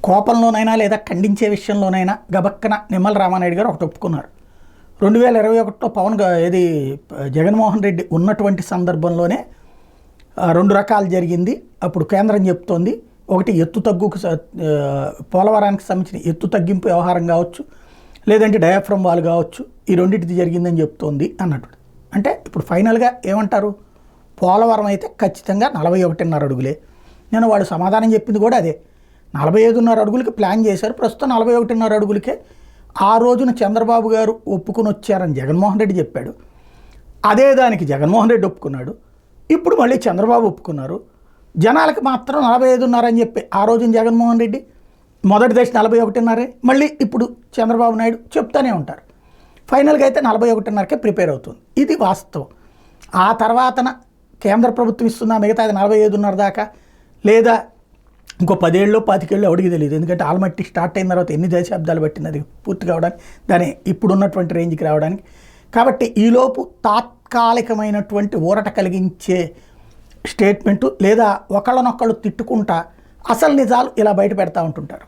కోపంలోనైనా లేదా ఖండించే విషయంలోనైనా గబక్కన నిమ్మల రామానాయుడు గారు ఒకటి ఒప్పుకున్నారు. 2021లో ఏది జగన్మోహన్ రెడ్డి ఉన్నటువంటి సందర్భంలోనే రెండు రకాలు జరిగింది. అప్పుడు కేంద్రం చెప్తోంది, ఒకటి ఎత్తు తగ్గుకు పోలవరానికి సంబంధించిన ఎత్తు తగ్గింపు వ్యవహారం కావచ్చు, లేదంటే డయాఫ్రమ్ వాల్ కావచ్చు, ఈ రెండింటిది జరిగిందని చెప్తోంది అన్నట్టు. అంటే ఇప్పుడు ఫైనల్గా ఏమంటారు, పోలవరం అయితే ఖచ్చితంగా 41.5 అడుగులే. నేను వాడు సమాధానం చెప్పింది కూడా అదే, 45.5 అడుగులకి ప్లాన్ చేశారు, ప్రస్తుతం 41.5 అడుగులకే ఆ రోజున చంద్రబాబు గారు ఒప్పుకుని వచ్చారని జగన్మోహన్ రెడ్డి చెప్పాడు. అదే దానికి జగన్మోహన్ రెడ్డి ఒప్పుకున్నాడు, ఇప్పుడు మళ్ళీ చంద్రబాబు ఒప్పుకున్నారు. జనాలకు మాత్రం 45.5 అని చెప్పి ఆ రోజున జగన్మోహన్ రెడ్డి మొదటి దశ 41.5, మళ్ళీ ఇప్పుడు చంద్రబాబు నాయుడు చెప్తూనే ఉంటారు. ఫైనల్గా అయితే 41.5కే ప్రిపేర్ అవుతుంది. ఇది వాస్తవం. ఆ తర్వాతన కేంద్ర ప్రభుత్వం ఇస్తుందా మిగతాది 45.5 దాకా, లేదా ఇంకో 10 ఏళ్ళు 25 ఏళ్ళు ఎవడికి తెలియదు. ఎందుకంటే ఆల్మట్టి స్టార్ట్ అయిన తర్వాత ఎన్ని దశాబ్దాలు పట్టింది అది పూర్తి కావడానికి, దాని ఇప్పుడున్నటువంటి రేంజ్కి రావడానికి. కాబట్టి ఈలోపు తాత్కాలికమైనటువంటి ఊరట కలిగించే స్టేట్మెంటు లేదా ఒకళ్ళనొక్కళ్ళు తిట్టుకుంటా అసలు నిజాలు ఇలా బయట పెడతా ఉంటుంటారు.